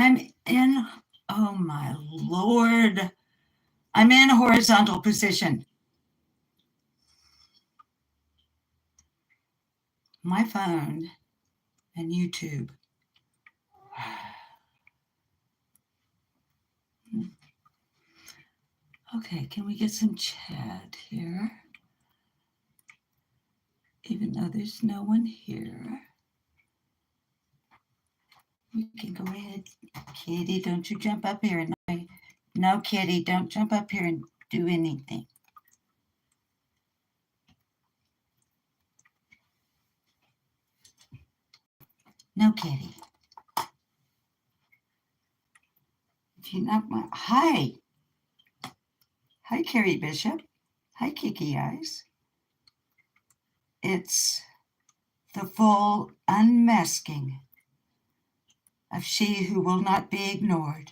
I'm in, oh my Lord, I'm in horizontal position. My phone and YouTube. Okay, can we get some chat here? Even though there's no one here. We can go ahead. Kitty, don't you jump up here. No, Kitty, don't jump up here and do anything. No, Kitty. If you knock my... Hi. Hi, Carrie Bishop. Hi, Kiki Eyes. It's the full unmasking of she who will not be ignored.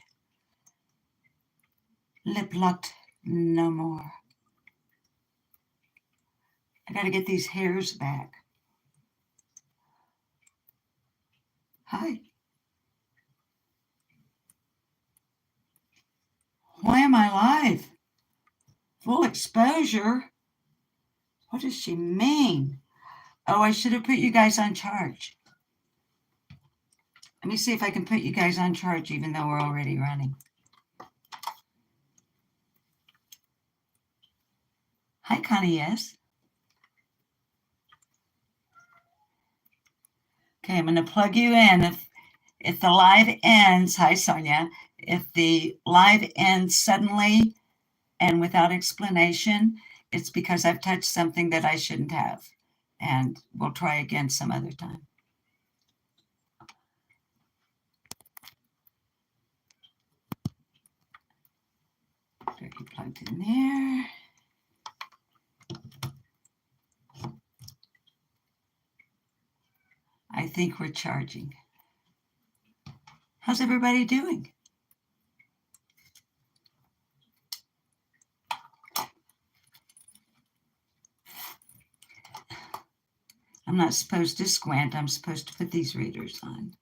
Lip locked no more. I gotta get these hairs back. Hi. Why am I live? Full exposure? What does she mean? Oh, I should have put you guys on charge. Let me see if I can put you guys on charge even though we're already running. Hi, Connie, yes. Okay, I'm going to plug you in. If the live ends, hi, Sonia. If the live ends suddenly and without explanation, it's because I've touched something that I shouldn't have. And we'll try again some other time. Get you plugged in there. I think we're charging. How's everybody doing? I'm not supposed to squint. I'm supposed to put these readers on.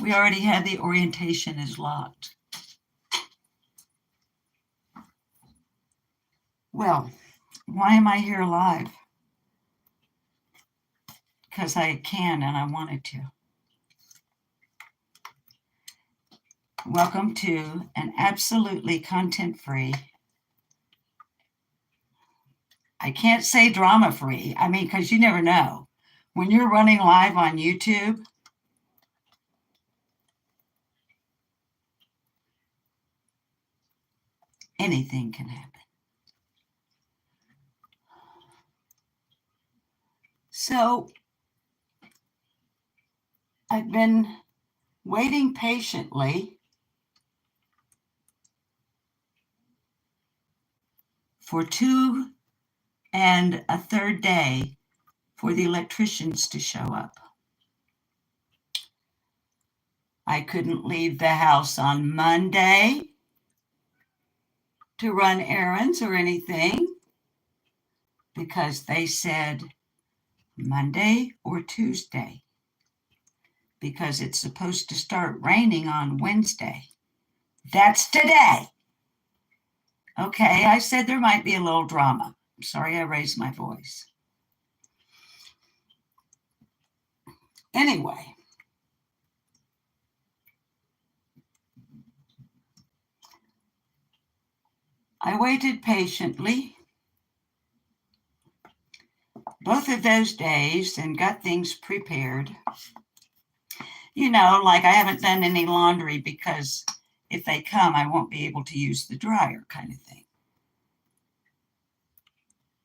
We already had the orientation is locked. Well, why am I here live? Because I can and I wanted to. Welcome to an absolutely content-free, I can't say drama-free, I mean, because you never know. When you're running live on YouTube, anything can happen. So I've been waiting patiently for 2 1/3 day for the electricians to show up. I couldn't leave the house on Monday to run errands or anything because they said Monday or Tuesday because it's supposed to start raining on Wednesday. That's today. Okay, I said there might be a little drama. I'm sorry I raised my voice. Anyway, I waited patiently both of those days and got things prepared. You know, like I haven't done any laundry because if they come, I won't be able to use the dryer kind of thing.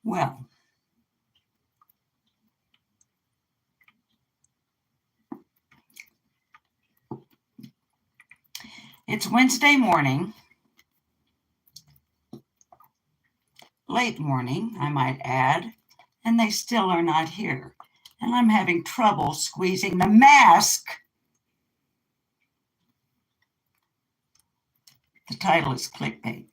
Well, it's Wednesday morning, late morning, I might add, and they still are not here. And I'm having trouble squeezing the mask. The title is clickbait.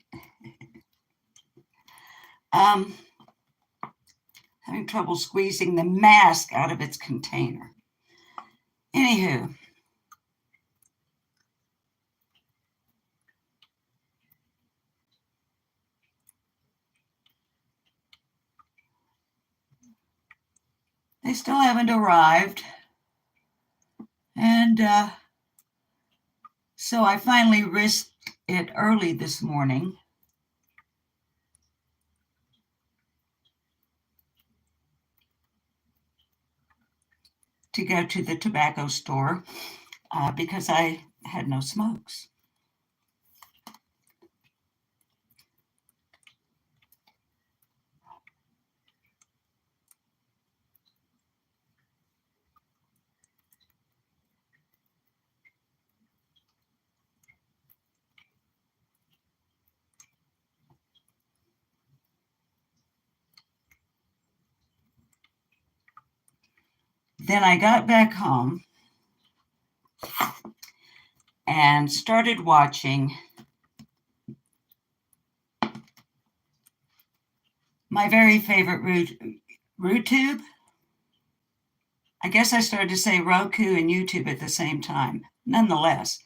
Having trouble squeezing the mask out of its container. Anywho, they still haven't arrived. And so I finally risked it early this morning to go to the tobacco store because I had no smokes. Then I got back home and started watching my very favorite RooTube. I guess I started to say Roku and YouTube at the same time. Nonetheless,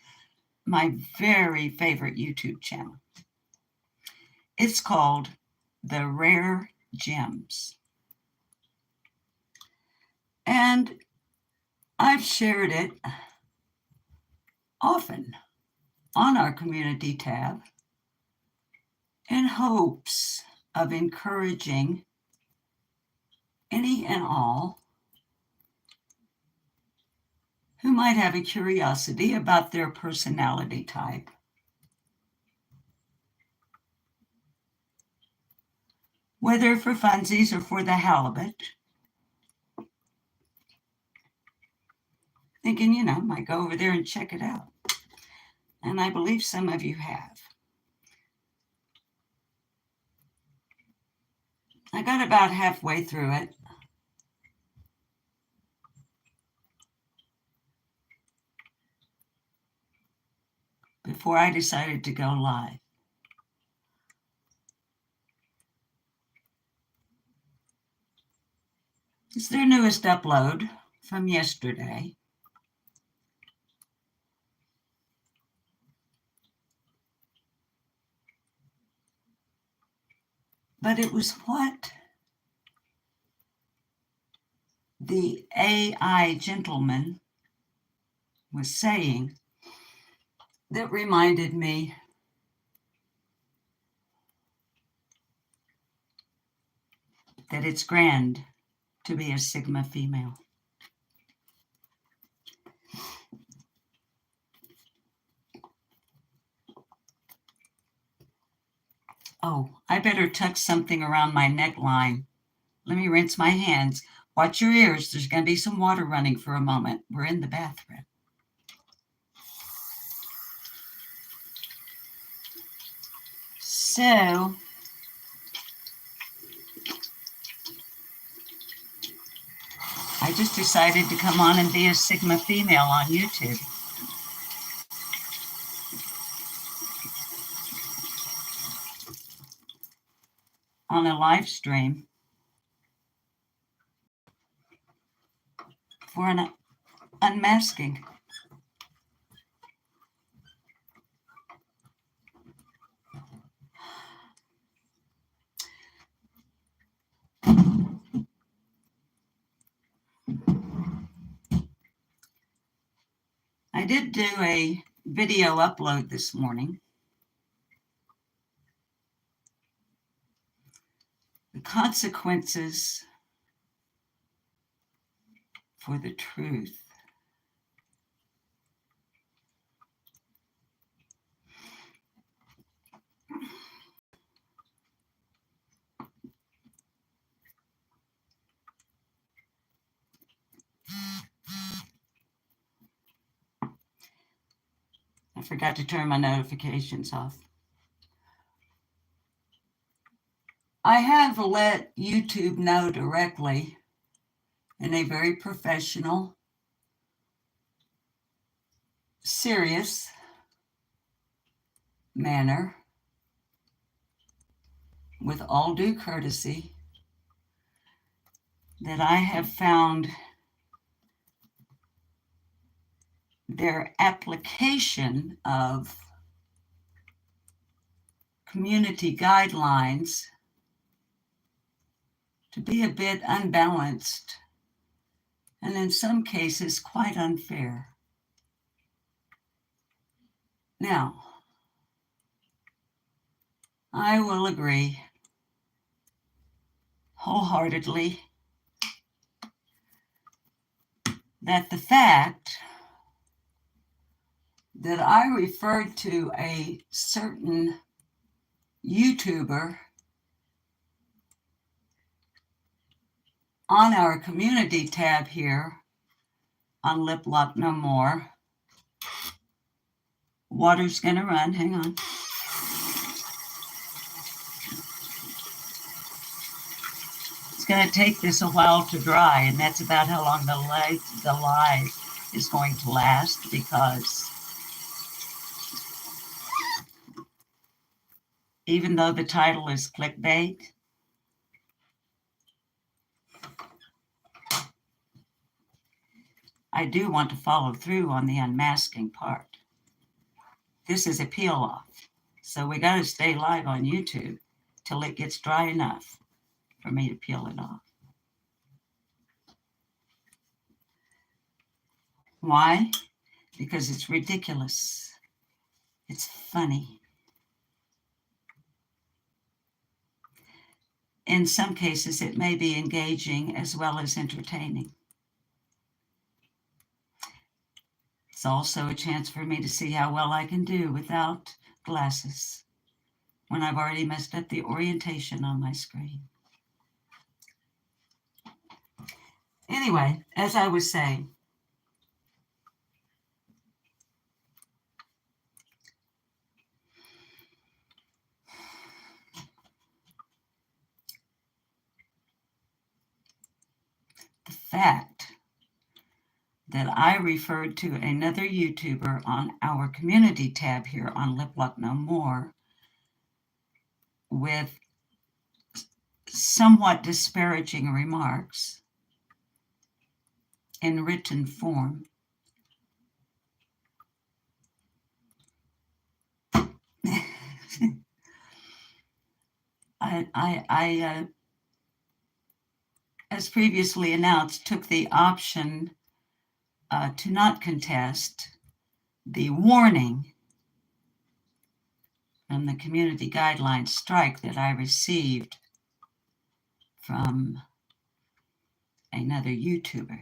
my very favorite YouTube channel. It's called The Rare Gems. And I've shared it often on our community tab in hopes of encouraging any and all who might have a curiosity about their personality type. Whether for funsies or for the halibut. Thinking, might go over there and check it out. And I believe some of you have. I got about halfway through it. Before I decided to go live. It's their newest upload from yesterday. But it was what the AI gentleman was saying that reminded me that it's grand to be a Sigma female. Oh, I better tuck something around my neckline. Let me rinse my hands. Watch your ears. There's going to be some water running for a moment. We're in the bathroom. So, I just decided to come on and be a Sigma female on YouTube. On a live stream for an unmasking. I did do a video upload this morning. The consequences for the truth. I forgot to turn my notifications off. I have let YouTube know directly in a very professional, serious manner, with all due courtesy, that I have found their application of community guidelines to be a bit unbalanced and in some cases quite unfair. Now, I will agree wholeheartedly that the fact that I referred to a certain YouTuber on our community tab here on Lip Lock No More. Water's going to run. Hang on. It's going to take this a while to dry, and that's about how long the live is going to last, because even though the title is clickbait, I do want to follow through on the unmasking part. This is a peel off, so we got to stay live on YouTube till it gets dry enough for me to peel it off. Why? Because it's ridiculous. It's funny. In some cases, it may be engaging as well as entertaining. It's also a chance for me to see how well I can do without glasses when I've already messed up the orientation on my screen. Anyway, as I was saying, the fact that I referred to another YouTuber on our community tab here on Lip Lock No More with somewhat disparaging remarks in written form. I as previously announced, took the option to not contest the warning from the community guidelines strike that I received from another YouTuber.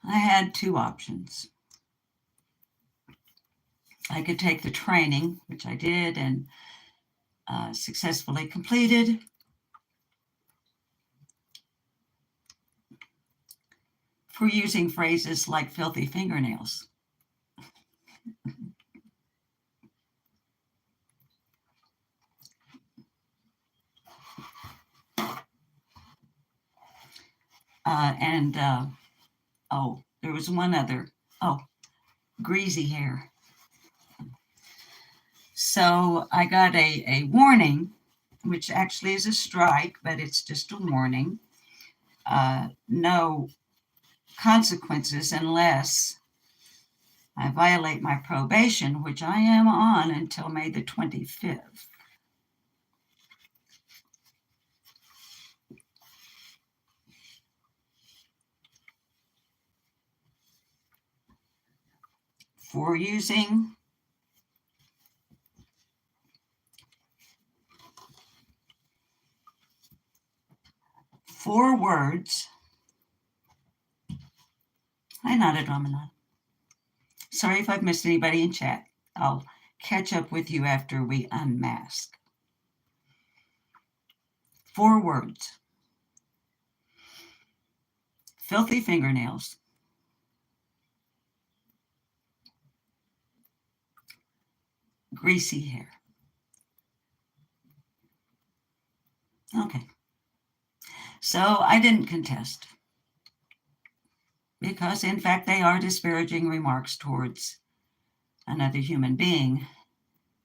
I had two options. I could take the training, which I did and successfully completed, for using phrases like filthy fingernails. There was one other. Greasy hair. So I got a warning, which actually is a strike, but it's just a warning. No consequences unless I violate my probation, which I am on until May the 25th. For using four words. Hi, Nada Dramana. Sorry if I've missed anybody in chat. I'll catch up with you after we unmask. 4 words. Filthy fingernails. Greasy hair. Okay. So I didn't contest, because in fact they are disparaging remarks towards another human being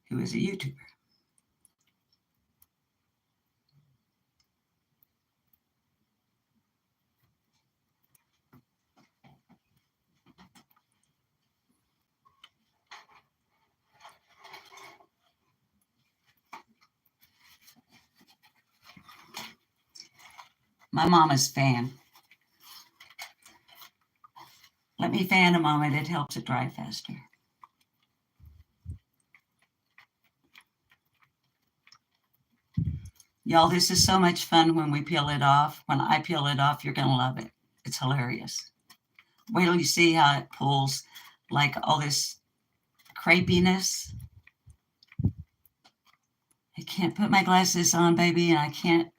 who is a YouTuber. My mama's fan. Let me fan a moment. It helps it dry faster. Y'all, this is so much fun when we peel it off. When I peel it off, you're going to love it. It's hilarious. Wait till you see how it pulls like all this crepiness. I can't put my glasses on, baby, and I can't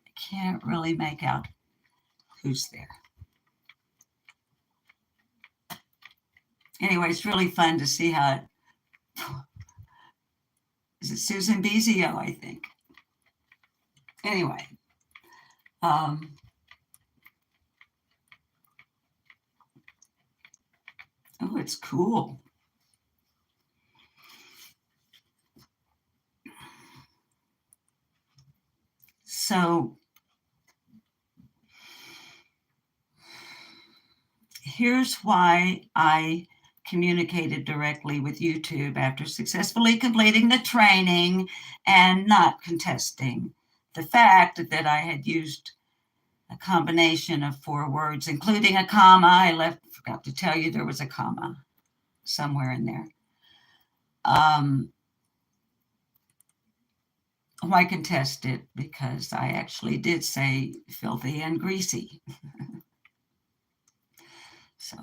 really make out who's there. Anyway, it's really fun to see how it, is it Susan Bezio, I think. Anyway, oh, it's cool. So here's why I communicated directly with YouTube after successfully completing the training and not contesting the fact that I had used a combination of 4 words, including a comma. I forgot to tell you there was a comma somewhere in there. Why contest it? Because I actually did say filthy and greasy. So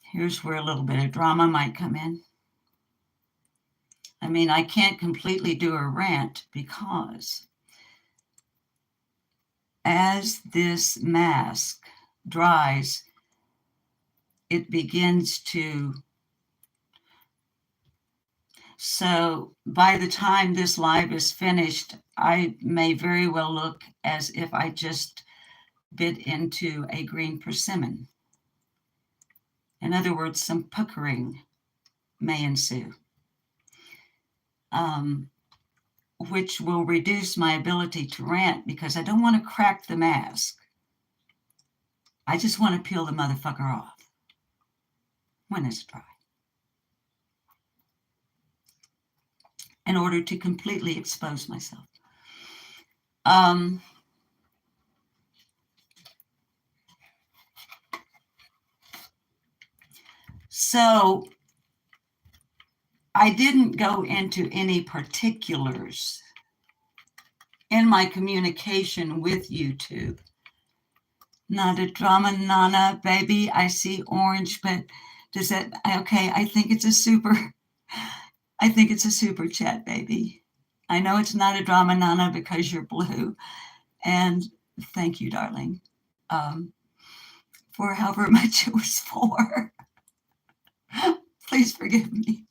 here's where a little bit of drama might come in. I mean, I can't completely do a rant because as this mask dries, it begins to. So by the time this live is finished, I may very well look as if I just bit into a green persimmon. In other words, some puckering may ensue, which will reduce my ability to rant because I don't want to crack the mask. I just want to peel the motherfucker off when it's dry, in order to completely expose myself. So I didn't go into any particulars in my communication with YouTube. Not a drama, Nana, baby. I see orange, but does that, okay, I think it's a super chat, baby. I know it's not a drama, Nana, because you're blue. And thank you, darling, for however much it was for. Please forgive me.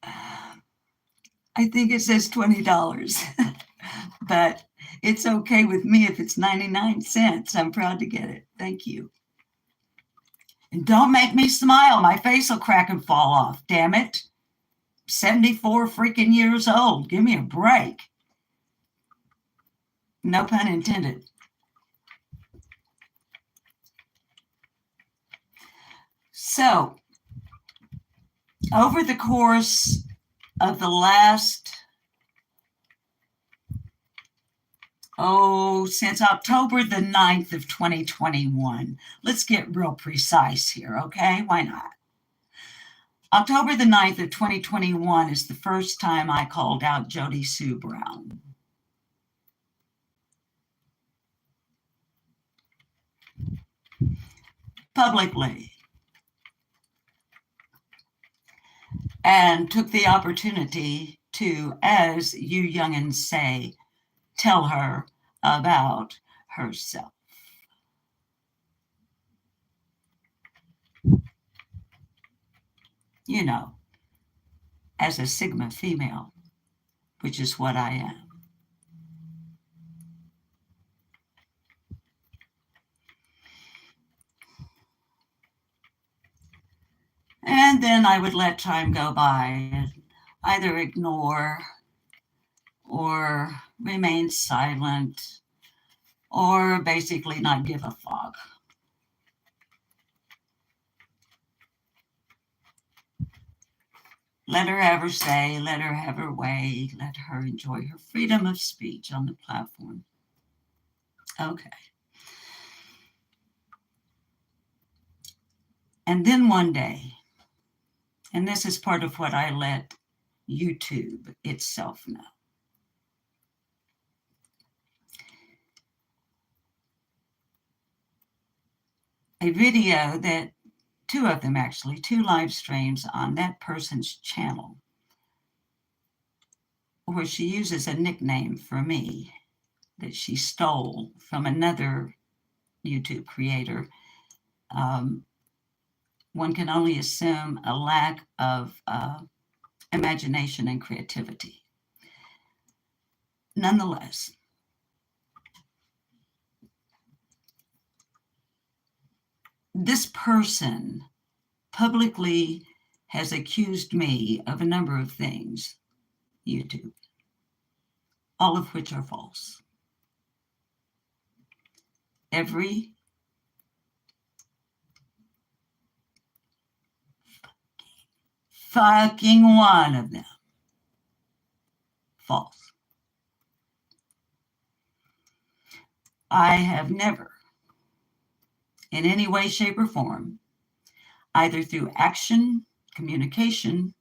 I think it says $20, but it's okay with me if it's 99 cents. I'm proud to get it. Thank you. And don't make me smile. My face will crack and fall off. Damn it. 74 freaking years old. Give me a break. No pun intended. So, over the course of the last, since October the 9th of 2021, let's get real precise here, okay? Why not? October the 9th of 2021 is the first time I called out Jody Sue Brown. Publicly. And took the opportunity to, as you youngins say, tell her about herself. You know, as a Sigma female, which is what I am. And then I would let time go by and either ignore or remain silent or basically not give a fuck. Let her have her say, let her have her way, let her enjoy her freedom of speech on the platform. Okay. And then one day, and this is part of what I let YouTube itself know. A video that, two of them actually, two live streams on that person's channel, where she uses a nickname for me that she stole from another YouTube creator. One can only assume a lack of imagination and creativity. Nonetheless, this person publicly has accused me of a number of things, YouTube, all of which are false. Every fucking one of them false. I have never, in any way, shape, or form, either through action, communication,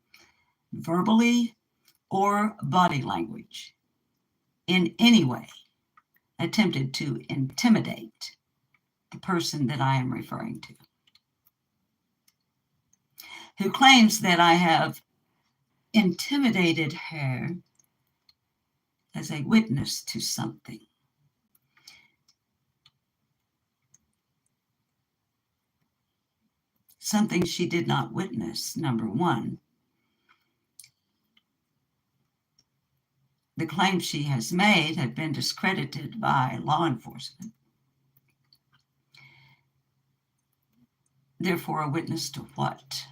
verbally, or body language, in any way, attempted to intimidate the person that I am referring to, who claims that I have intimidated her as a witness to something. Something she did not witness, number one. The claims she has made have been discredited by law enforcement. Therefore, a witness to what?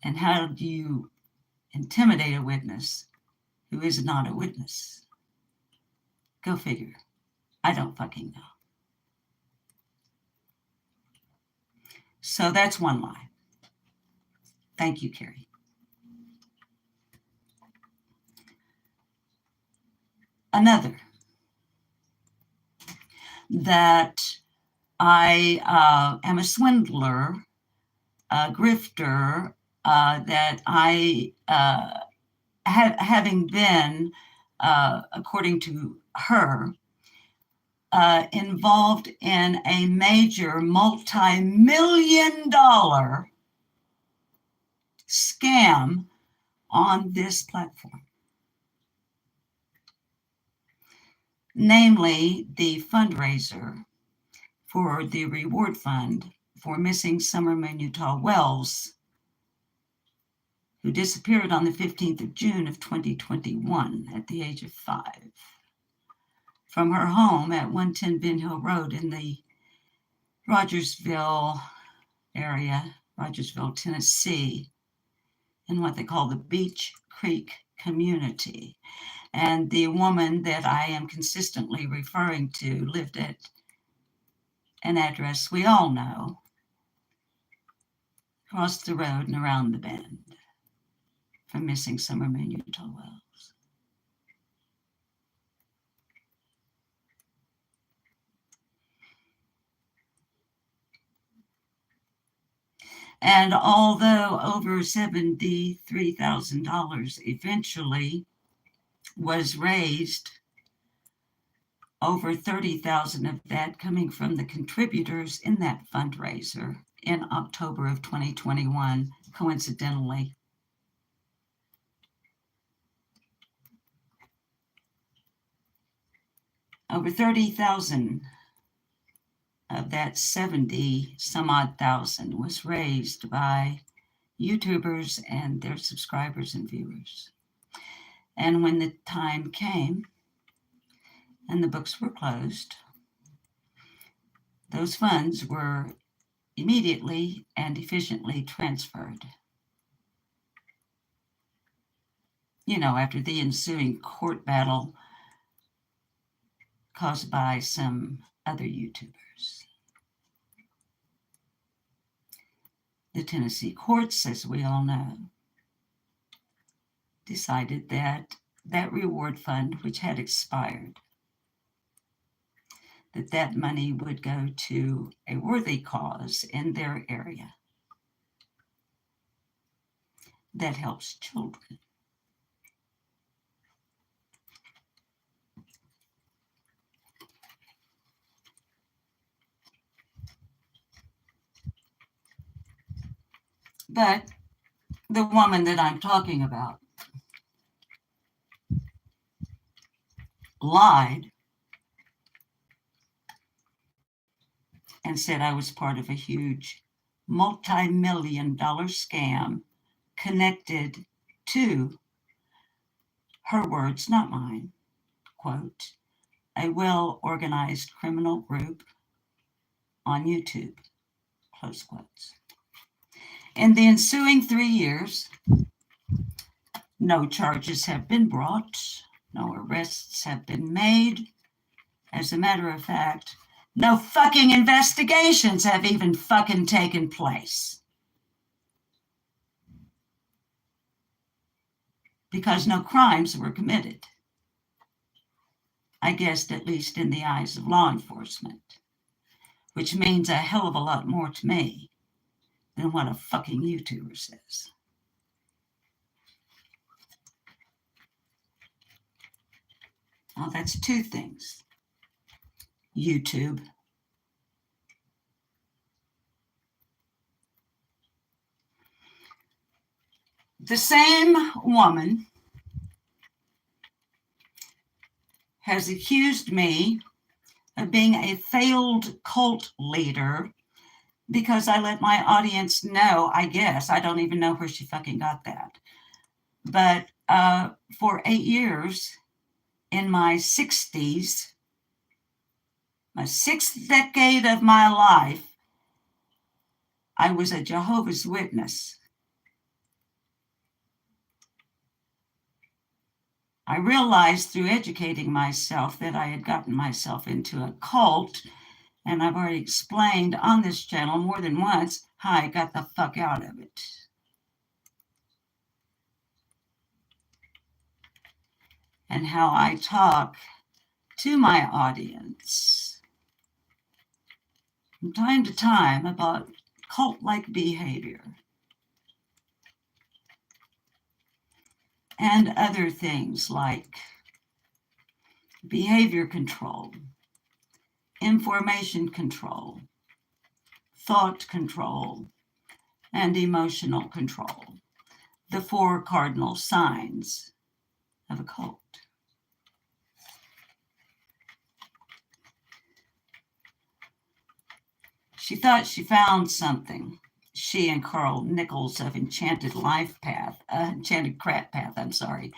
And how do you intimidate a witness who is not a witness? Go figure. I don't fucking know. So that's one lie. Thank you, Carrie. Another, that I am a swindler, a grifter, that I, having been, according to her, involved in a major multi-million-dollar scam on this platform. Namely, the fundraiser for the reward fund for missing Summerman Utah Wells, who disappeared on the 15th of June of 2021 at the age of 5 from her home at 110 Ben Hill Road in the Rogersville area, Rogersville, Tennessee, in what they call the Beach Creek community. And the woman that I am consistently referring to lived at an address we all know, across the road and around the bend from missing Summerman Utah Wells. And although over $73,000 eventually was raised, over 30,000 of that coming from the contributors in that fundraiser in October of 2021, coincidentally. Over 30,000 of that 70 some odd thousand was raised by YouTubers and their subscribers and viewers. And when the time came and the books were closed, those funds were immediately and efficiently transferred. You know, after the ensuing court battle caused by some other YouTubers. Tennessee courts, as we all know, decided that that reward fund, which had expired, that money would go to a worthy cause in their area that helps children. But the woman that I'm talking about lied and said I was part of a huge multi-million-dollar scam connected to, her words, not mine, quote, a well-organized criminal group on YouTube, close quotes. In the ensuing 3 years, no charges have been brought, no arrests have been made. As a matter of fact, no fucking investigations have even fucking taken place. Because no crimes were committed. I guessed, at least in the eyes of law enforcement, which means a hell of a lot more to me than what a fucking YouTuber says. Now that's two things. YouTube. The same woman has accused me of being a failed cult leader because I let my audience know, I guess, I don't even know where she fucking got that. But for 8 years in my 60s, my 6th decade of my life, I was a Jehovah's Witness. I realized through educating myself that I had gotten myself into a cult, and I've already explained on this channel more than once how I got the fuck out of it. And how I talk to my audience from time to time about cult-like behavior and other things like behavior control, information control, thought control, and emotional control, the 4 cardinal signs of a cult. She thought she found something. She and Carl Nichols of Enchanted Crap Path, I'm sorry.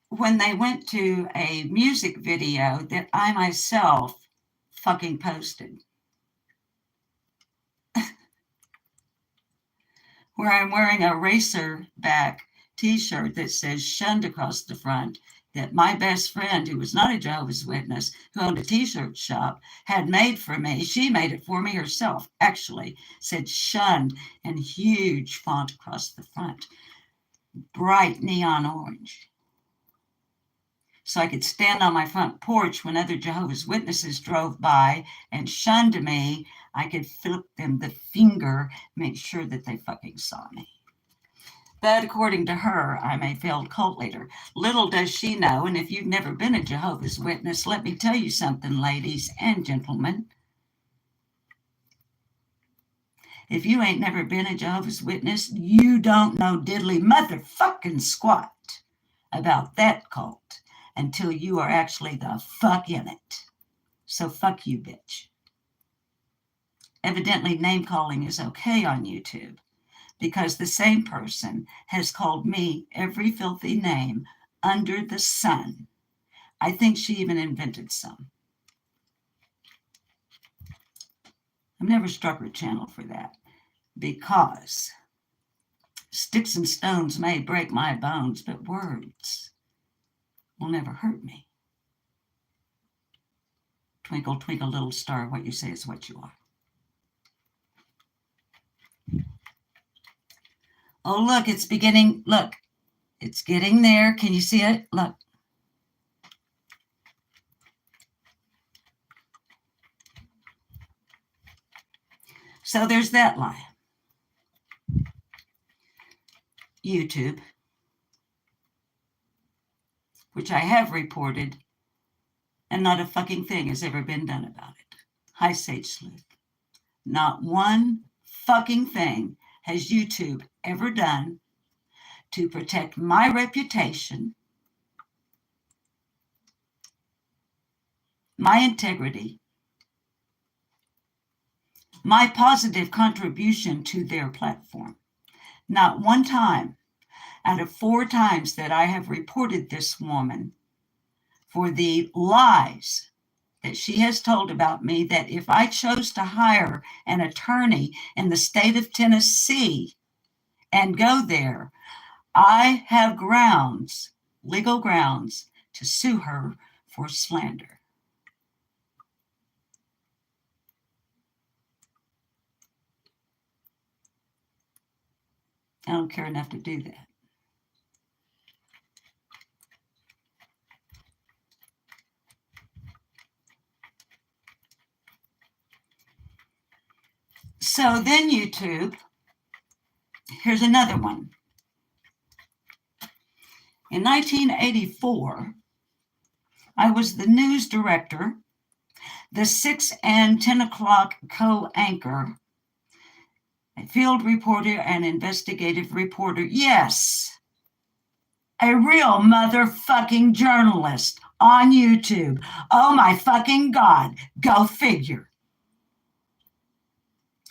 When they went to a music video that I myself fucking posted, where I'm wearing a racerback t-shirt that says shunned across the front, that my best friend, who was not a Jehovah's Witness, who owned a t-shirt shop, had made for me. She made it for me herself, actually, said shunned in huge font across the front, bright neon orange. So I could stand on my front porch when other Jehovah's Witnesses drove by and shunned me. I could flip them the finger, make sure that they fucking saw me. But according to her, I'm a failed cult leader. Little does she know, and if you've never been a Jehovah's Witness, let me tell you something, ladies and gentlemen. If you ain't never been a Jehovah's Witness, you don't know diddly motherfucking squat about that cult until you are actually the fuck in it. So fuck you, bitch. Evidently, name calling is okay on YouTube, because the same person has called me every filthy name under the sun. I think she even invented some. I've never struck her channel for that, because sticks and stones may break my bones, but words will never hurt me. Twinkle, twinkle, little star, what you say is what you are. Oh, look, it's beginning. Look, it's getting there. Can you see it? Look. So there's that lie. YouTube, which I have reported, and not a fucking thing has ever been done about it. Hi, Sage Sleuth. Not one fucking thing has YouTube ever done to protect my reputation, my integrity, my positive contribution to their platform. Not one time out of 4 times that I have reported this woman for the lies that she has told about me, that if I chose to hire an attorney in the state of Tennessee and go there, I have grounds, legal grounds, to sue her for slander. I don't care enough to do that. So then YouTube, here's another one. In 1984, I was the news director, the 6 and 10 o'clock co-anchor, a field reporter and investigative reporter. Yes, a real motherfucking journalist on YouTube. Oh my fucking God, go figure.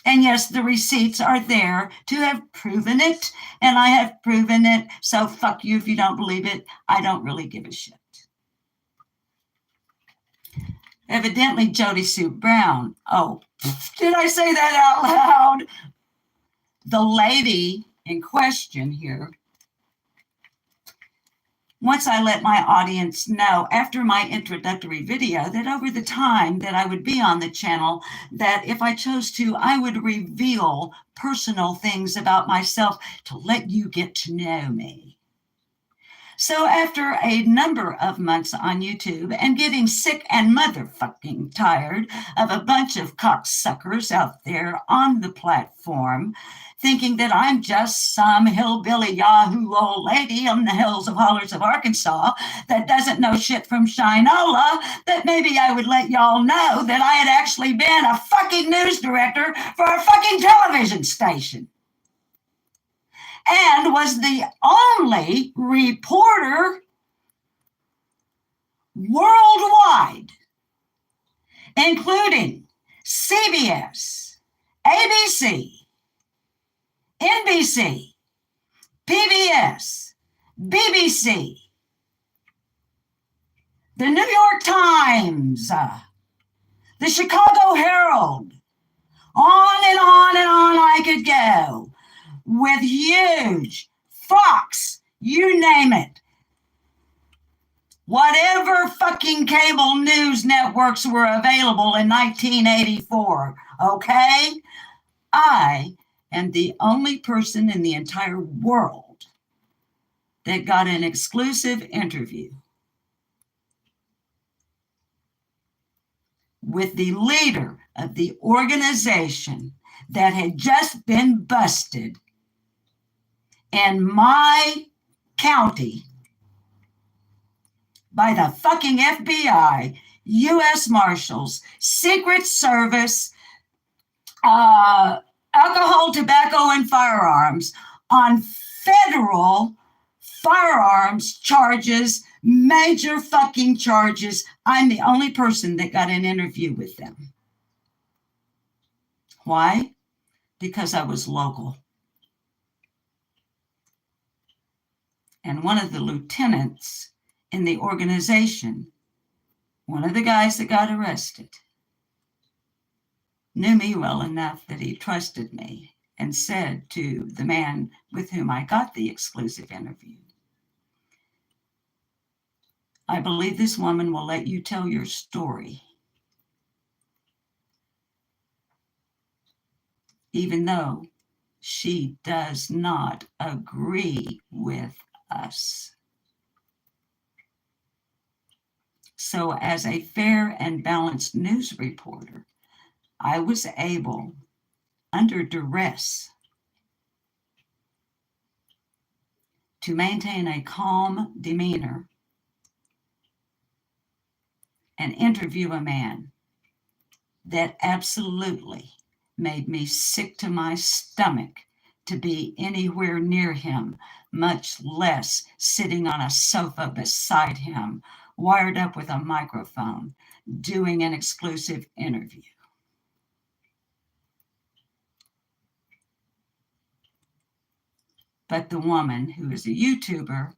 And yes, the receipts are there to have proven it, and I have proven it, so fuck you if you don't believe it. I don't really give a shit. Evidently, Jody Sue Brown. Oh, did I say that out loud? The lady in question here, once I let my audience know after my introductory video that over the time that I would be on the channel, that if I chose to, I would reveal personal things about myself to let you get to know me. So after a number of months on YouTube and getting sick and motherfucking tired of a bunch of cocksuckers out there on the platform, thinking that I'm just some hillbilly Yahoo old lady on the hills of hollers of Arkansas that doesn't know shit from Shinola, that maybe I would let y'all know that I had actually been a fucking news director for a fucking television station. And was the only reporter worldwide, including CBS, ABC, NBC, PBS, BBC, the New York Times, the Chicago Herald, on and on and on I could go, with huge Fox, you name it. Whatever fucking cable news networks were available in 1984, okay? I am the only person in the entire world that got an exclusive interview with the leader of the organization that had just been busted in my county by the fucking FBI, U.S. Marshals, Secret Service, alcohol, tobacco, and firearms on federal firearms charges, major fucking charges. I'm the only person that got an interview with them. Why? Because I was local. And one of the lieutenants in the organization, one of the guys that got arrested, knew me well enough that he trusted me and said to the man with whom I got the exclusive interview, I believe this woman will let you tell your story, even though she does not agree with us. So as a fair and balanced news reporter, I was able, under duress, to maintain a calm demeanor and interview a man that absolutely made me sick to my stomach to be anywhere near him, much less sitting on a sofa beside him, wired up with a microphone, doing an exclusive interview. But the woman who is a YouTuber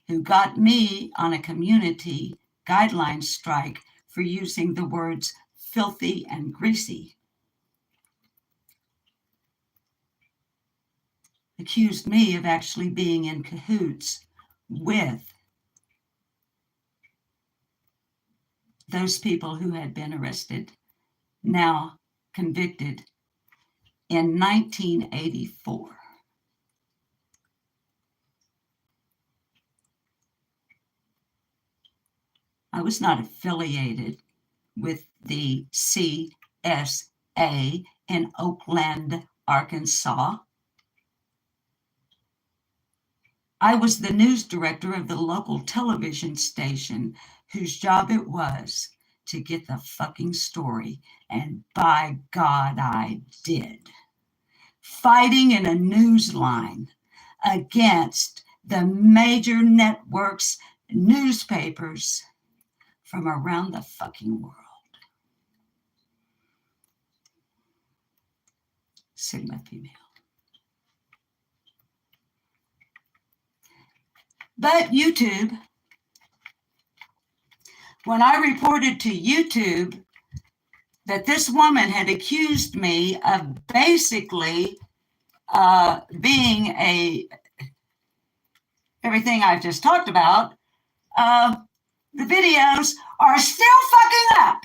who got me on a community guideline strike for using the words filthy and greasy accused me of actually being in cahoots with those people who had been arrested, now convicted, in 1984. I was not affiliated with the CSA in Oakland, Arkansas. I was the news director of the local television station whose job it was to get the fucking story, and by God, I did. Fighting in a news line against the major networks, newspapers from around the fucking world. Sigma female. But YouTube, when I reported to YouTube that this woman had accused me of basically being everything I've just talked about, the videos are still fucking up.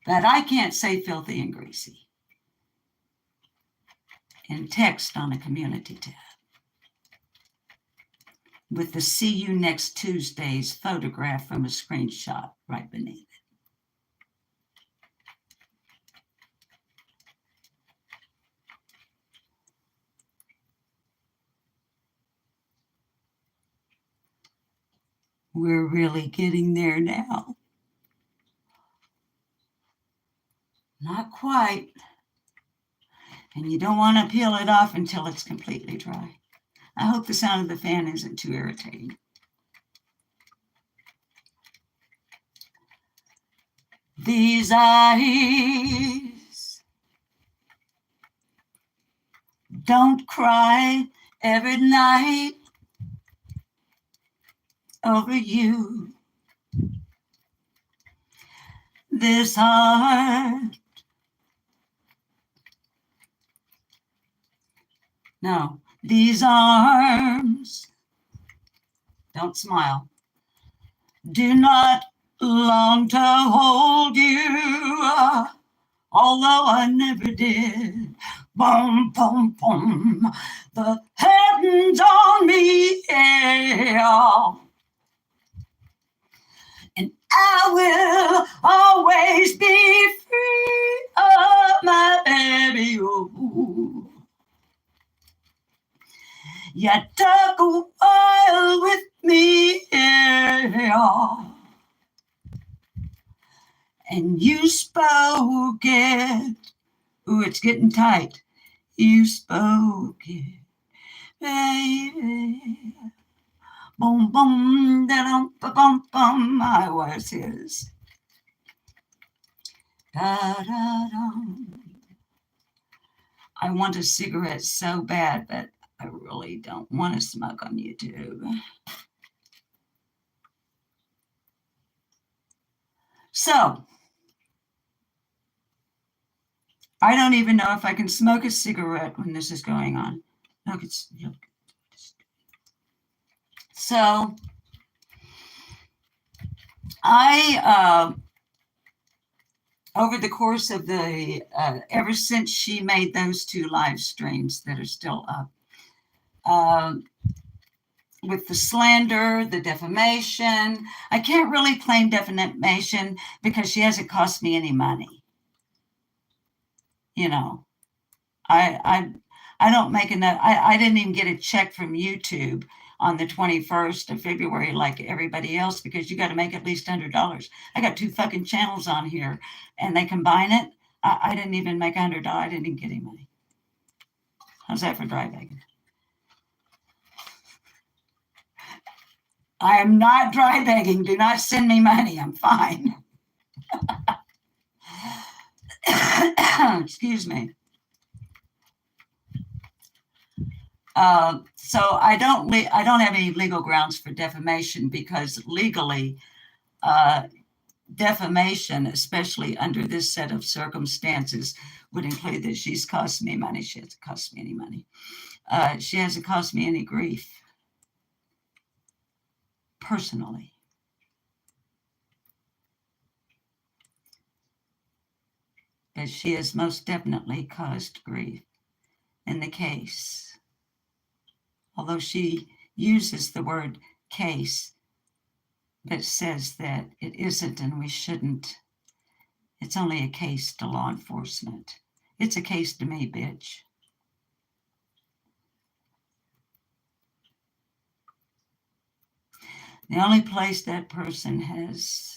But I can't say filthy and greasy in text on a community tab with the "See you next Tuesday's" photograph from a screenshot right beneath it. We're really getting there now. Not quite. And you don't want to peel it off until it's completely dry. I hope the sound of the fan isn't too irritating. These eyes don't cry every night over you. This heart, no, these arms, don't smile, do not long to hold you, although I never did. Boom, boom, boom, the heavens on me, yeah. And I will always be free, oh, my baby, oh. You took a while with me, yeah. And you spoke it. Ooh, it's getting tight. You spoke it, baby. Boom, boom, da-dum, ba-bum, bum. I was his. Da-da-dum. I want a cigarette so bad, but I really don't want to smoke on YouTube. So, I don't even know if I can smoke a cigarette when this is going on. Look, so over the course of the, ever since she made those 2 live streams that are still up, um, with the slander, the defamation. I can't really claim defamation because she hasn't cost me any money. You know, I don't make enough. I didn't even get a check from YouTube on the 21st of February like everybody else because you got to make at least $100. I got 2 fucking channels on here and they combine it. I didn't even make $100. I didn't even get any money. How's that for dry begging? I am not dry begging. Do not send me money. I'm fine. Excuse me. So I don't have any legal grounds for defamation because legally, defamation, especially under this set of circumstances, would include that she's cost me money. She hasn't cost me any money. She hasn't cost me any grief personally. But she has most definitely caused grief in the case. Although she uses the word case, but says that it isn't and we shouldn't. It's only a case to law enforcement. It's a case to me, bitch. The only place that person has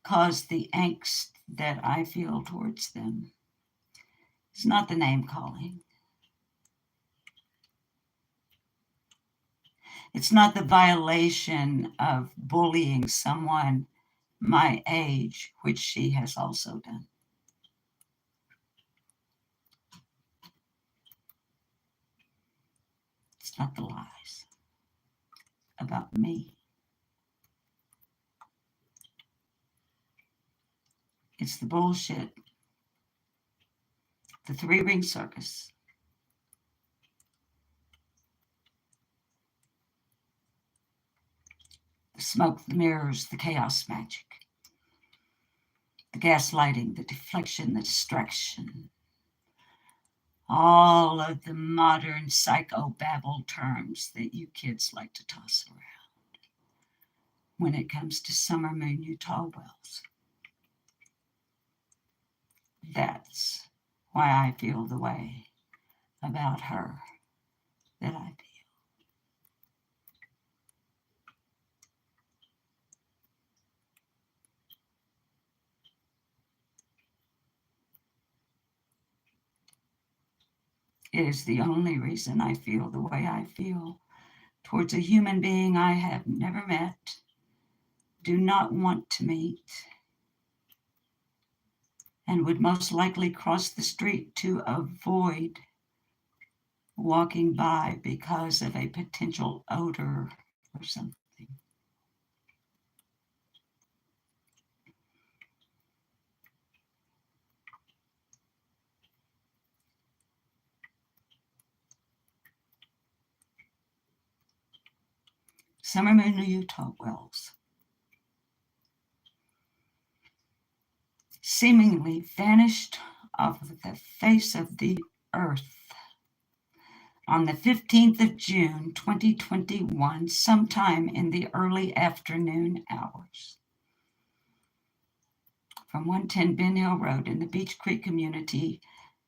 caused the angst that I feel towards them is not the name calling. It's not the violation of bullying someone my age, which she has also done. It's not the lies about me. It's the bullshit. The 3-ring circus. The smoke, the mirrors, the chaos magic. The gaslighting, the deflection, the distraction. All of the modern psychobabble terms that you kids like to toss around when it comes to Summer Moon Utah Wells. That's why I feel the way about her that I feel. It is the only reason I feel the way I feel towards a human being I have never met, do not want to meet, and would most likely cross the street to avoid walking by because of a potential odor or something. Summer Moon Utah Wells seemingly vanished off of the face of the earth on the 15th of June, 2021, sometime in the early afternoon hours, from 110 Ben Hill Road in the Beach Creek community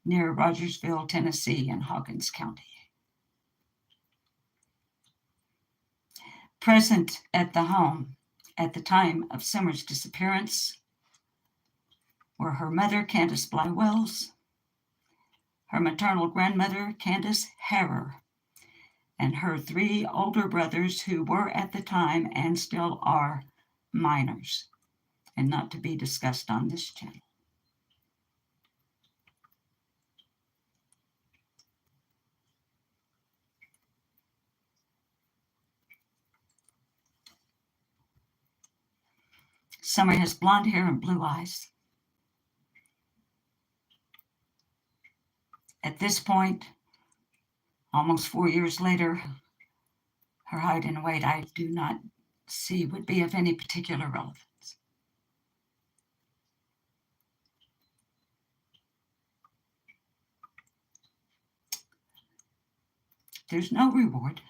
near Rogersville, Tennessee in Hawkins County. Present at the home at the time of Summer's disappearance were her mother, Candace Bly Wells, her maternal grandmother, Candace Harrer, and her 3 older brothers who were at the time and still are minors and not to be discussed on this channel. Summer has blonde hair and blue eyes. At this point, almost 4 years later, her height and weight I do not see would be of any particular relevance. There's no reward.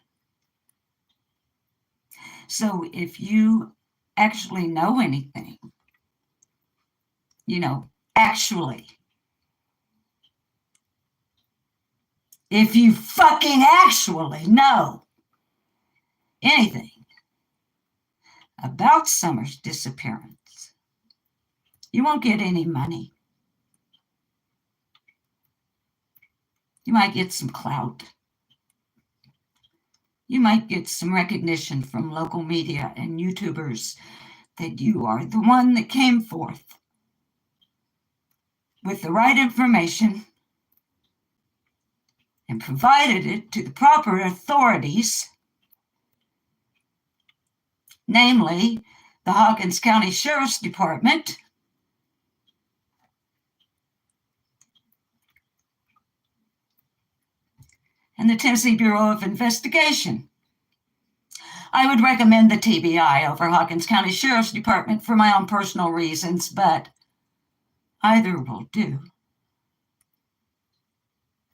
So if you actually know anything, actually, if you fucking actually know anything about Summer's disappearance, you won't get any money. You might get some clout. You might get some recognition from local media and YouTubers that you are the one that came forth with the right information and provided it to the proper authorities, namely the Hawkins County Sheriff's Department, and the Tennessee Bureau of Investigation. I would recommend the TBI over Hawkins County Sheriff's Department for my own personal reasons, but either will do.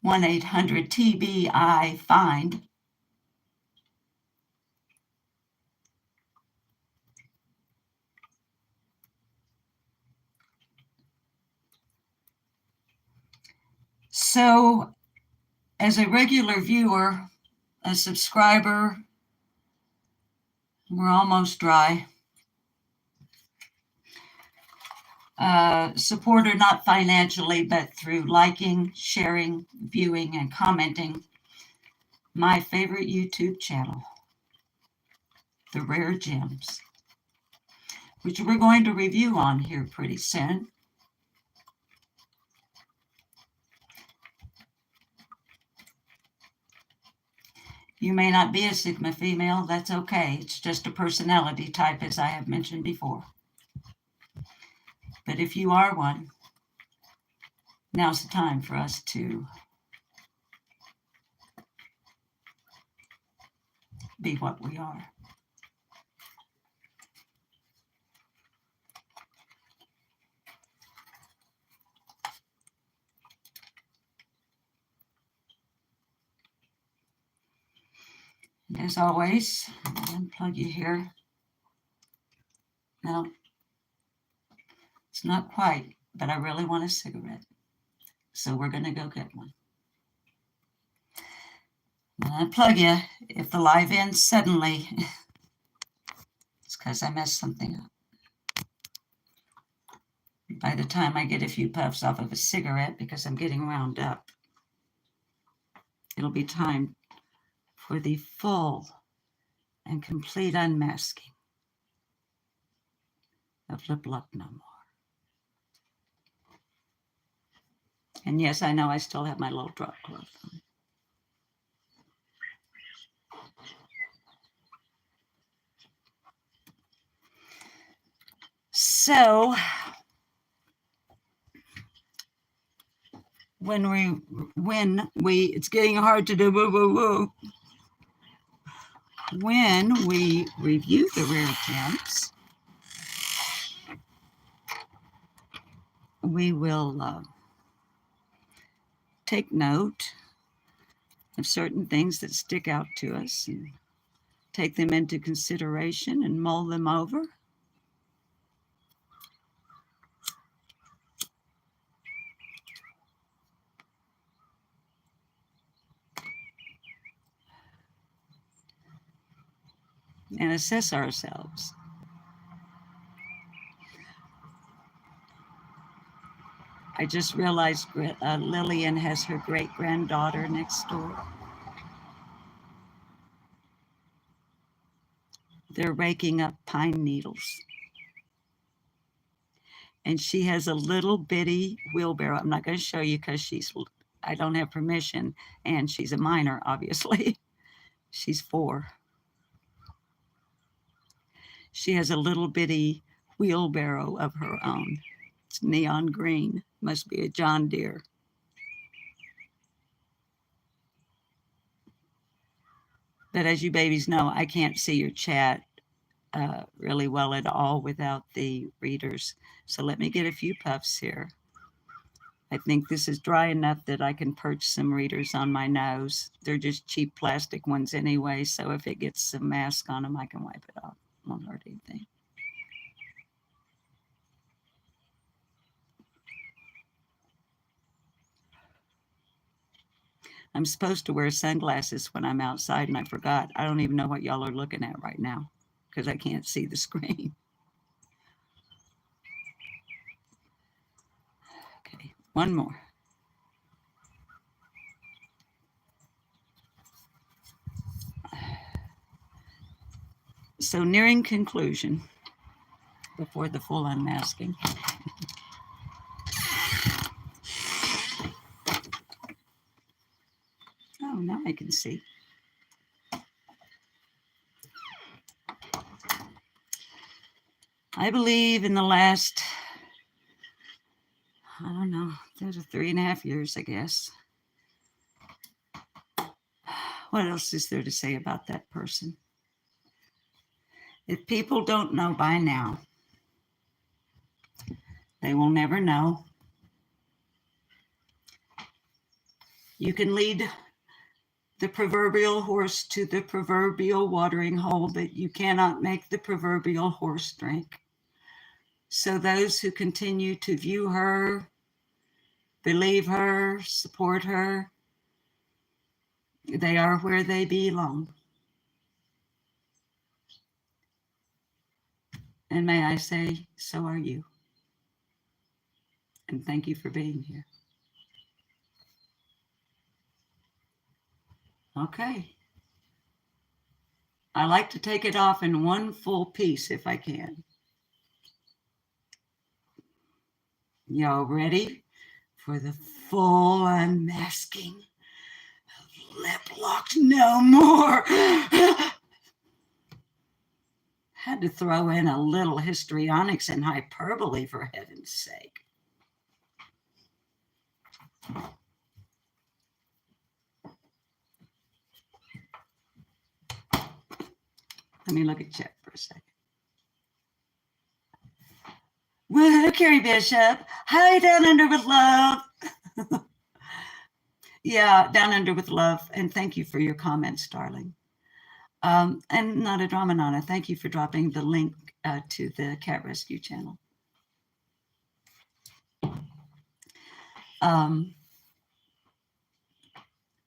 1-800-TBI-FIND. So, as a regular viewer, a subscriber, we're almost dry. Supporter, not financially, but through liking, sharing, viewing, and commenting my favorite YouTube channel, The Rare Gems, which we're going to review on here pretty soon. You may not be a Sigma female, that's okay. It's just a personality type, as I have mentioned before. But if you are one, now's the time for us to be what we are. And as always, I'll unplug you here. No, it's not quite, but I really want a cigarette. So we're going to go get one. I'll unplug you. If the live ends suddenly, it's because I messed something up. By the time I get a few puffs off of a cigarette, because I'm getting wound up, it'll be time for the full and complete unmasking of Lip Luck No More. And yes, I know I still have my little drop cloth on. So, when we, it's getting hard to do, when we review the rare gems, we will take note of certain things that stick out to us and take them into consideration and mull them over. And assess ourselves. I just realized Lillian has her great-granddaughter next door. They're raking up pine needles. And she has a little bitty wheelbarrow. I'm not going to show you because I don't have permission, and she's a minor, obviously. She's 4. She has a little bitty wheelbarrow of her own. It's neon green. Must be a John Deere. But as you babies know, I can't see your chat really well at all without the readers. So let me get a few puffs here. I think this is dry enough that I can perch some readers on my nose. They're just cheap plastic ones anyway, so if it gets some mask on them, I can wipe it off. Won't hurt anything. I'm supposed to wear sunglasses when I'm outside, and I forgot. I don't even know what y'all are looking at right now because I can't see the screen. Okay, one more. So nearing conclusion before the full unmasking. Oh, now I can see. I believe in the last, I don't know, those are 3.5 years, I guess. What else is there to say about that person? If people don't know by now, they will never know. You can lead the proverbial horse to the proverbial watering hole, but you cannot make the proverbial horse drink. So those who continue to view her, believe her, support her, they are where they belong. And may I say, so are you. And thank you for being here. Okay. I like to take it off in one full piece if I can. Y'all ready for the full unmasking of Lip Locked No More? Had to throw in a little histrionics and hyperbole, for heaven's sake. Let me look at Chet for a second. Woohoo, Carrie Bishop. Hi, Down Under with Love. Yeah, Down Under with Love. And thank you for your comments, darling. And Not a Drama Nana, thank you for dropping the link to the cat rescue channel.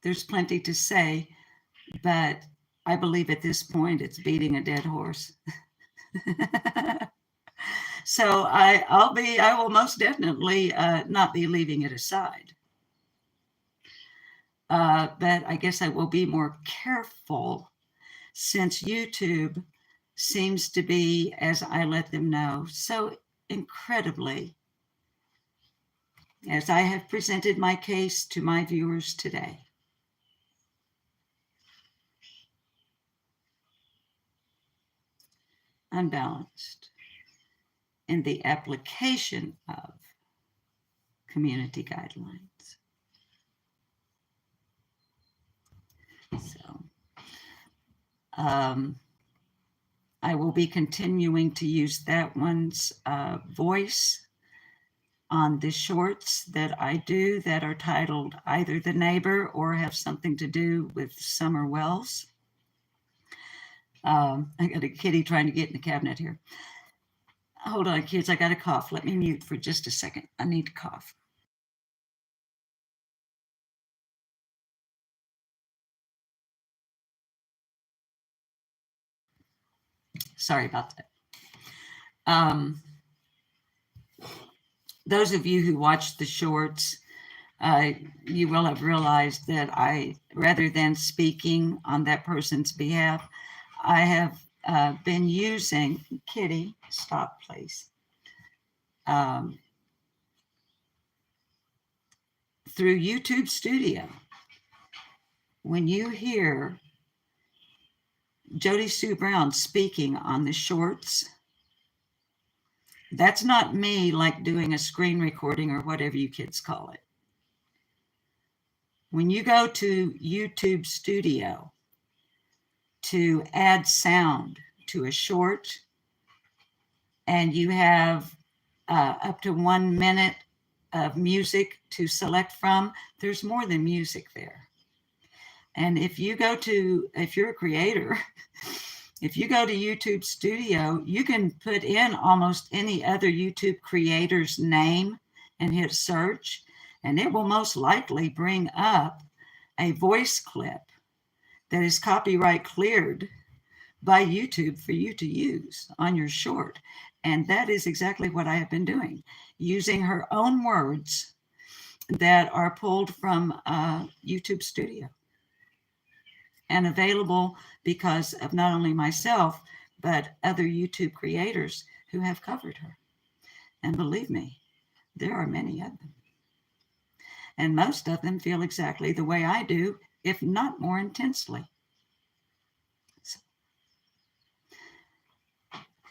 There's plenty to say, but I believe at this point it's beating a dead horse. So I will most definitely not be leaving it aside. But I guess I will be more careful since YouTube seems to be, as I let them know, so incredibly, as I have presented my case to my viewers today, unbalanced in the application of community guidelines. So I will be continuing to use that one's voice on the shorts that I do that are titled either The Neighbor or have something to do with Summer Wells. I got a kitty trying to get in the cabinet here. Hold on, kids, I got a cough. Let me mute for just a second. I need to cough. Sorry about that. Those of you who watched the shorts, you will have realized that I, rather than speaking on that person's behalf, I have been using, Kitty, stop please, through YouTube Studio. When you hear Jody Sue Brown speaking on the shorts, that's not me like doing a screen recording or whatever you kids call it. When you go to YouTube Studio to add sound to a short and you have up to 1 minute of music to select from. There's more than music there. And if you're a creator, if you go to YouTube Studio, you can put in almost any other YouTube creator's name and hit search, and it will most likely bring up a voice clip that is copyright cleared by YouTube for you to use on your short. And that is exactly what I have been doing, using her own words that are pulled from YouTube Studio and available because of not only myself, but other YouTube creators who have covered her. And believe me, there are many of them. And most of them feel exactly the way I do, if not more intensely. So,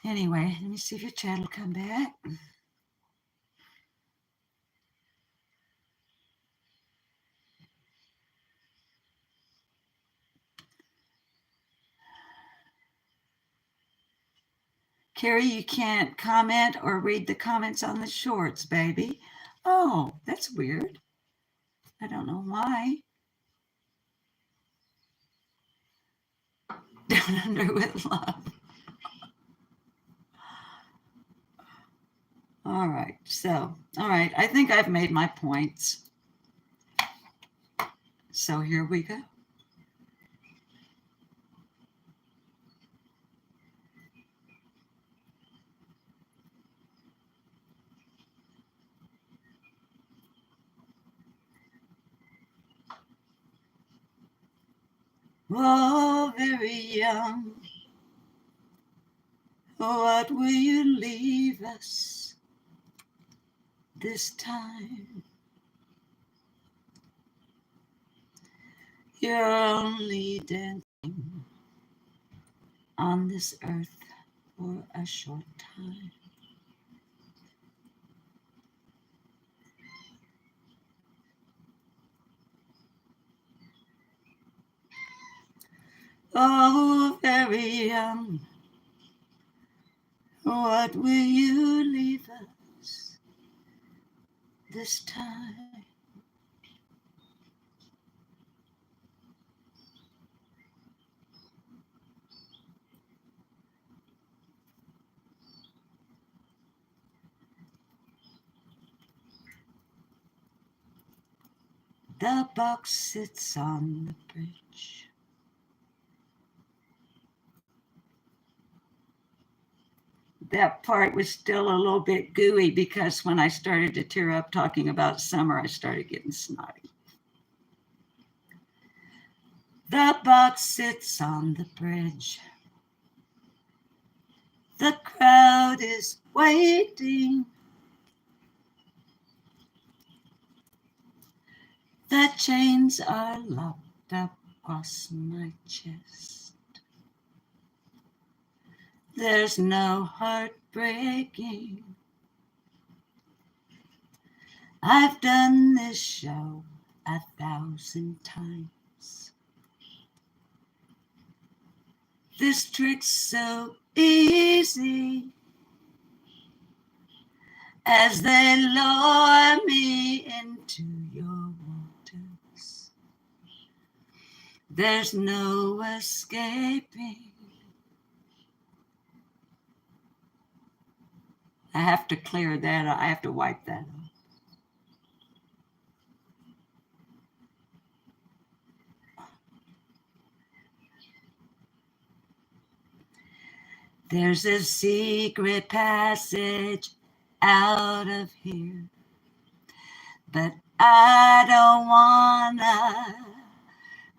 anyway, let me see if your chat will come back. Carrie, you can't comment or read the comments on the shorts, baby. Oh, that's weird. I don't know why. Down under with love. All right. I think I've made my points. So here we go. Oh, very young, what will you leave us this time? You're only dancing on this earth for a short time. Oh, very young, what will you leave us this time? The box sits on the bridge. That part was still a little bit gooey because when I started to tear up talking about summer, I started getting snotty. The box sits on the bridge. The crowd is waiting. The chains are locked up across my chest. There's no heart breaking. I've done this show 1,000 times. This trick's so easy as they lower me into your waters. There's no escaping. I have to clear that. I have to wipe that off. There's a secret passage out of here, but I don't wanna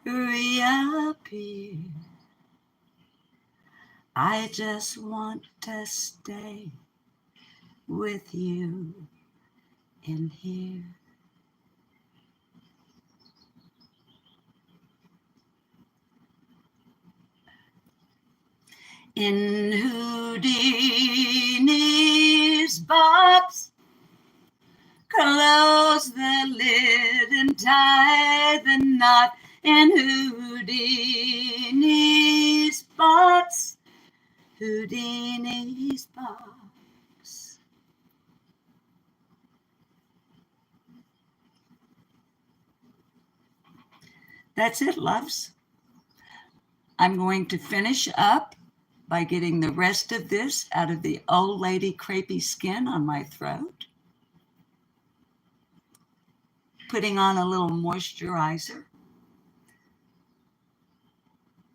reappear. I just want to stay with you in here. In Houdini's box, close the lid and tie the knot. In Houdini's box, Houdini's box. That's it, loves. I'm going to finish up by getting the rest of this out of the old lady crepey skin on my throat, putting on a little moisturizer.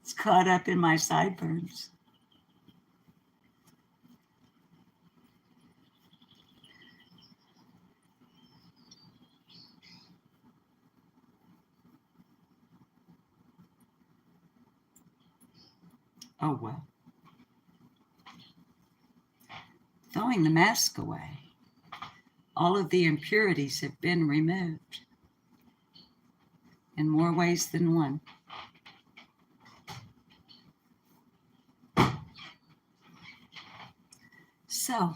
It's caught up in my sideburns. Oh well. Throwing the mask away, all of the impurities have been removed in more ways than one. So,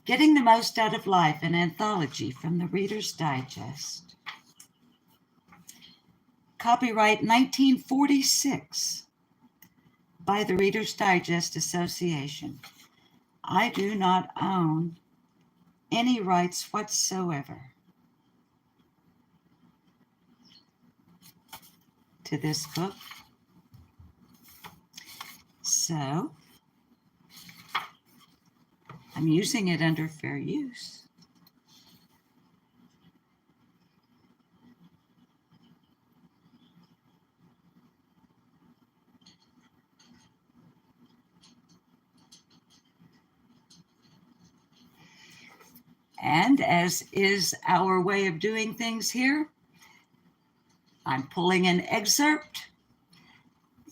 Getting the Most Out of Life, an anthology from the Reader's Digest. Copyright 1946 by the Reader's Digest Association. I do not own any rights whatsoever to this book. So, I'm using it under fair use. And as is our way of doing things here, I'm pulling an excerpt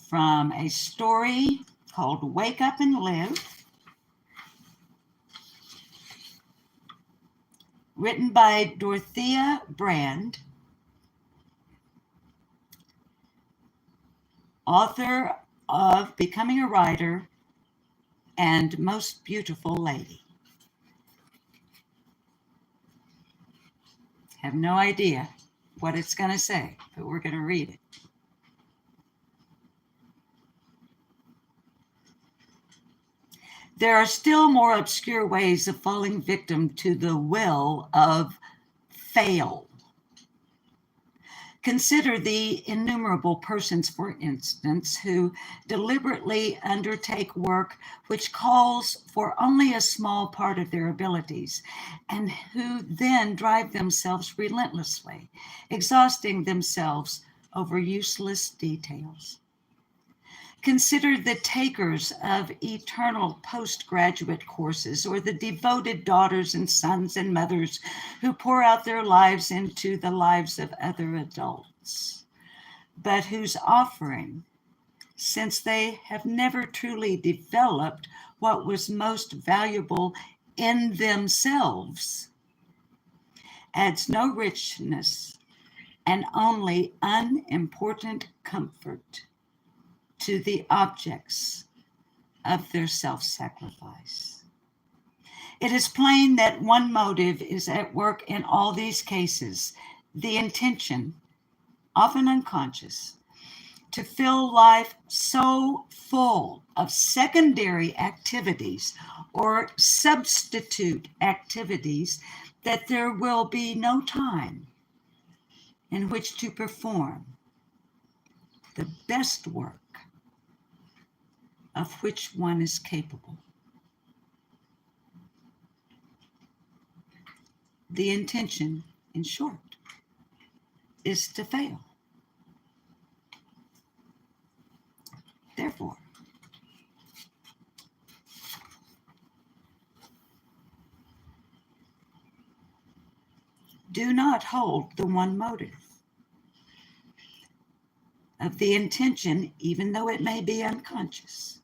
from a story called Wake Up and Live, written by Dorothea Brand, author of Becoming a Writer and Most Beautiful Lady. Have no idea what it's going to say, but we're going to read it. There are still more obscure ways of falling victim to the will of fail. Consider the innumerable persons, for instance, who deliberately undertake work which calls for only a small part of their abilities, and who then drive themselves relentlessly, exhausting themselves over useless details. Consider the takers of eternal postgraduate courses, or the devoted daughters and sons and mothers who pour out their lives into the lives of other adults, but whose offering, since they have never truly developed what was most valuable in themselves, adds no richness and only unimportant comfort to the objects of their self-sacrifice. It is plain that one motive is at work in all these cases, the intention, often unconscious, to fill life so full of secondary activities or substitute activities that there will be no time in which to perform the best work of which one is capable. The intention, in short, is to fail. Therefore, do not hold the one motive of the intention, even though it may be unconscious,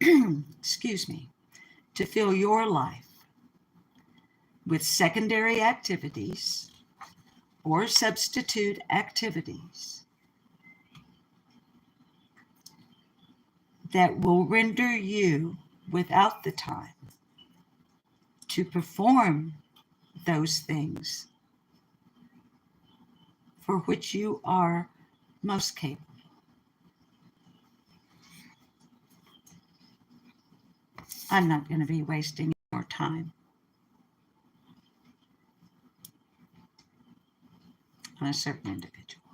excuse me, to fill your life with secondary activities or substitute activities that will render you without the time to perform those things for which you are most capable. I'm not going to be wasting more time. on a certain individual.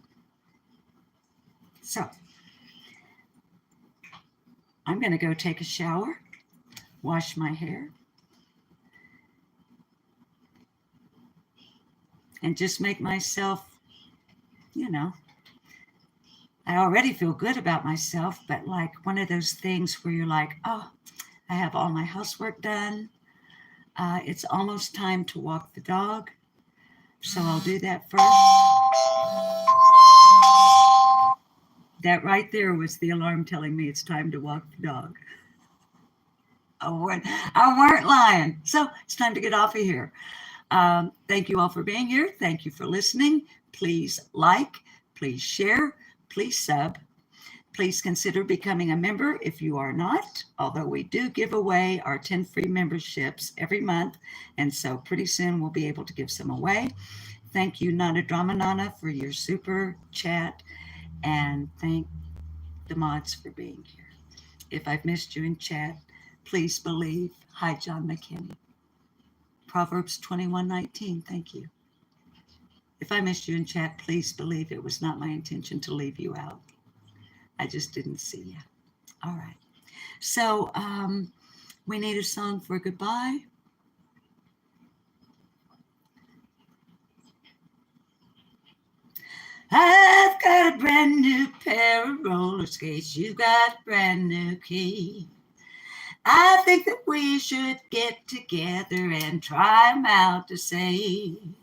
So I'm going to go take a shower, wash my hair, and just make myself, I already feel good about myself, but like one of those things where you're like, oh, I have all my housework done. It's almost time to walk the dog. So I'll do that first. That right there was the alarm telling me it's time to walk the dog. I weren't lying. So it's time to get off of here. Thank you all for being here. Thank you for listening. Please like, please share, please sub. Please consider becoming a member if you are not, although we do give away our 10 free memberships every month. And so pretty soon we'll be able to give some away. Thank you, Nana Drama Nana, for your super chat. And thank the mods for being here. If I've missed you in chat, please believe. Hi, John McKinney. Proverbs 21:19. Thank you. If I missed you in chat, please believe it was not my intention to leave you out. I just didn't see you. All right. So we need a song for goodbye. I've got a brand new pair of roller skates. You've got a brand new key. I think that we should get together and try them out to see.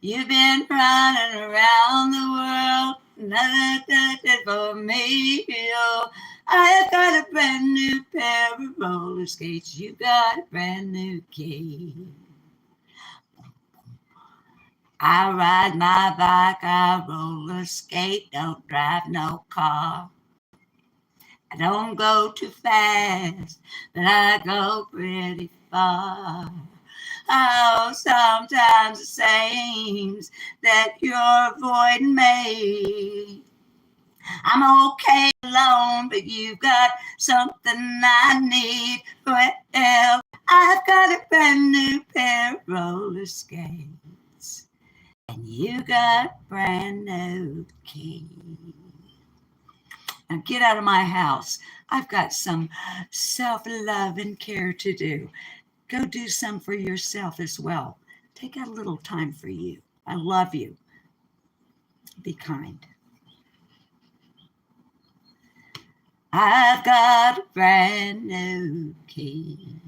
You've been running around the world, nothing for me. Oh, I've got a brand new pair of roller skates. You got a brand new key. I ride my bike, I roller skate, don't drive no car. I don't go too fast, but I go pretty far. Oh, sometimes it seems that you're avoiding me. I'm okay alone, but you've got something I need. Well, I've got a brand new pair of roller skates, and you got a brand new key. Now get out of my house. I've got some self-love and care to do. Go do some for yourself as well. Take out a little time for you. I love you. Be kind. I've got a brand new key.